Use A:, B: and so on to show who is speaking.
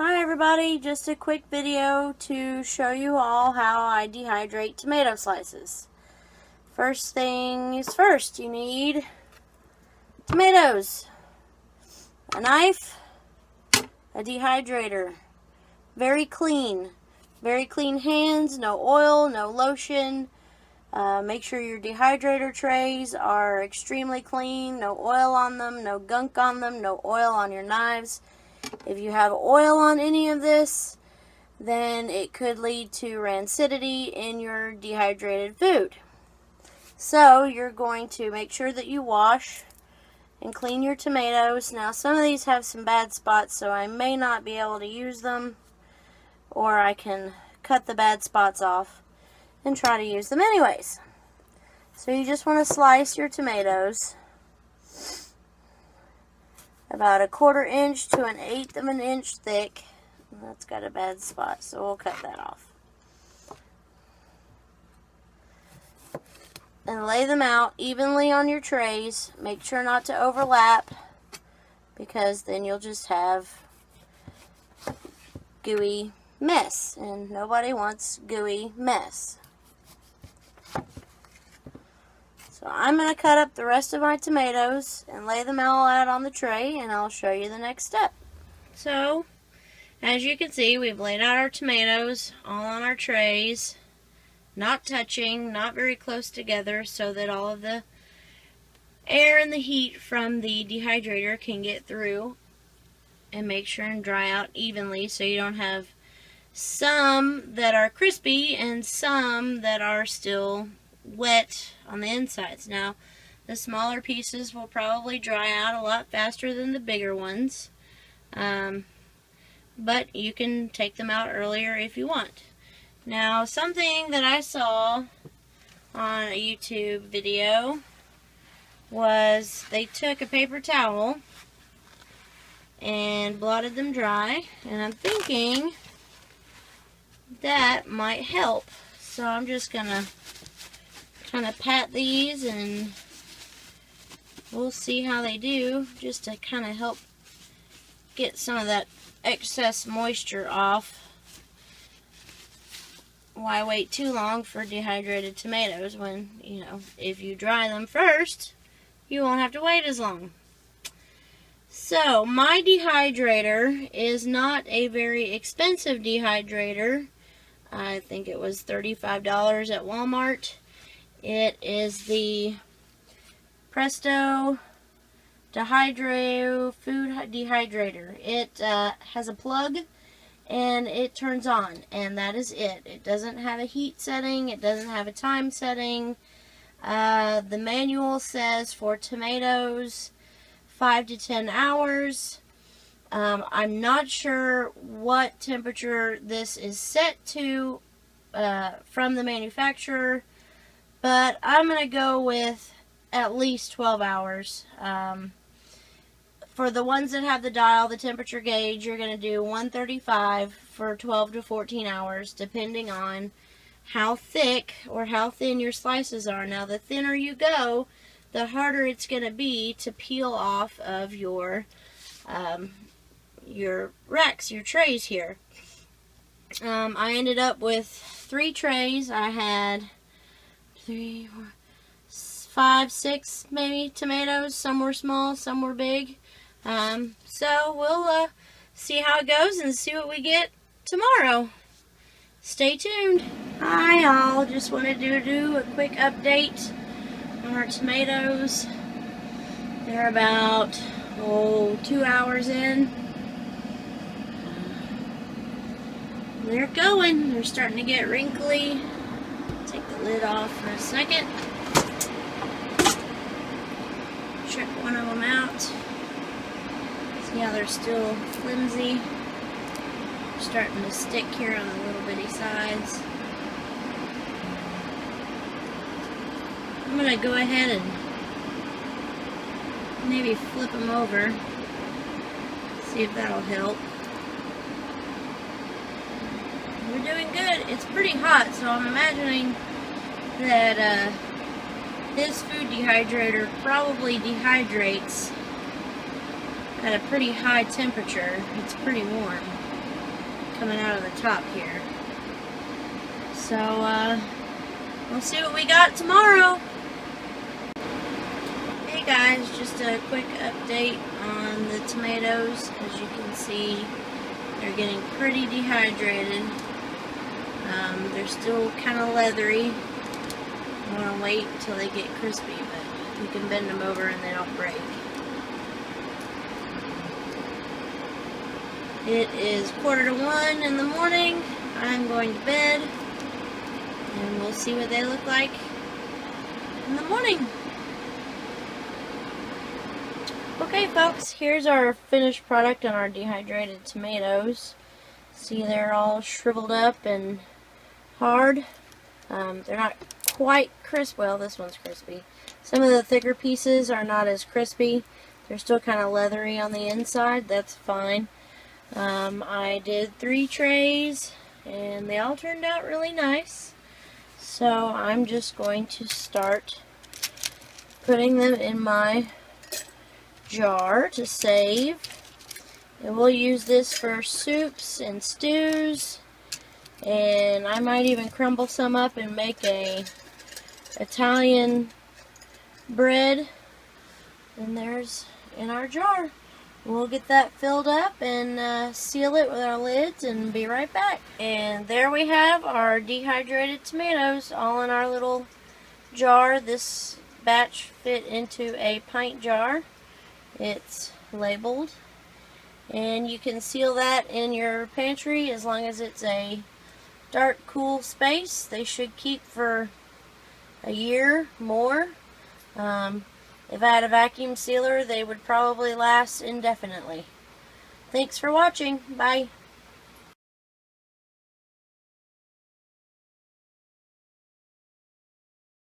A: Hi everybody, just a quick video to show you all how I dehydrate tomato slices. First thing is first, you need tomatoes, a knife, a dehydrator, very clean hands, no oil, no lotion. Make sure your dehydrator trays are extremely clean, no oil on them, no gunk on them, no oil on your knives. If you have oil on any of this, then it could lead to rancidity in your dehydrated food. So you're going to make sure that you wash and clean your tomatoes. Now some of these have some bad spots, so I may not be able to use them, or I can cut the bad spots off and try to use them anyways. So you just want to slice your tomatoes about 1/4 inch to 1/8 of an inch thick. That's got a bad spot, so we'll cut that off. And lay them out evenly on your trays. Make sure not to overlap, because then you'll just have gooey mess, and nobody wants gooey mess. So I'm going to cut up the rest of my tomatoes and lay them all out on the tray, and I'll show you the next step. So, as you can see, we've laid out our tomatoes all on our trays, not touching, not very close together, so that all of the air and the heat from the dehydrator can get through, and make sure and dry out evenly so you don't have some that are crispy and some that are still wet on the insides. Now, the smaller pieces will probably dry out a lot faster than the bigger ones, but you can take them out earlier if you want. Now, something that I saw on a YouTube video was they took a paper towel and blotted them dry, and I'm thinking that might help. So I'm just gonna kind of pat these, and we'll see how they do, just to kind of help get some of that excess moisture off. Why wait too long for dehydrated tomatoes when, you know, if you dry them first, you won't have to wait as long. So, my dehydrator is not a very expensive dehydrator. I think it was $35 at Walmart. It is the Presto Dehydrate Food Dehydrator. It has a plug and it turns on, and that is it. It doesn't have a heat setting. It doesn't have a time setting. The manual says for tomatoes 5 to 10 hours. I'm not sure what temperature this is set to from the manufacturer, but I'm going to go with at least 12 hours. For the ones that have the dial, the temperature gauge, you're going to do 135 for 12 to 14 hours, depending on how thick or how thin your slices are. Now, the thinner you go, the harder it's going to be to peel off of your racks, your trays here. I ended up with 3 trays. I had 3, 4, 5, 6 maybe tomatoes. Some were small, some were big. So we'll see how it goes and see what we get tomorrow. Stay tuned. Hi all, just wanted to do a quick update on our tomatoes. They're about 2 hours in. They're going. They're starting to get wrinkly. Take the lid off for a second. Check one of them out. See how they're still flimsy. They're starting to stick here on the little bitty sides. I'm going to go ahead and maybe flip them over. See if that'll help. We're doing good. It's pretty hot, so I'm imagining that this food dehydrator probably dehydrates at a pretty high temperature. It's pretty warm. coming out of the top here. So, we'll see what we got tomorrow. Hey guys, just a quick update on the tomatoes. As you can see, they're getting pretty dehydrated. They're still kind of leathery. I want to wait until they get crispy, but you can bend them over and they don't break. It is 1:45 in the morning. I'm going to bed, and we'll see what they look like in the morning. Okay folks, here's our finished product on our dehydrated tomatoes. See, they're all shriveled up and hard. They're not quite crisp. Well, this one's crispy. Some of the thicker pieces are not as crispy. They're still kind of leathery on the inside. That's fine. I did 3 trays and they all turned out really nice. So I'm just going to start putting them in my jar to save. And we'll use this for soups and stews, and I might even crumble some up and make a Italian bread. And there's in our jar. We'll get that filled up and seal it with our lids and be right back. And there we have our dehydrated tomatoes all in our little jar. This batch fit into a pint jar. It's labeled, and you can seal that in your pantry as long as it's a dark, cool space. They should keep for a year more. If I had a vacuum sealer, they would probably last indefinitely. Thanks for watching. Bye.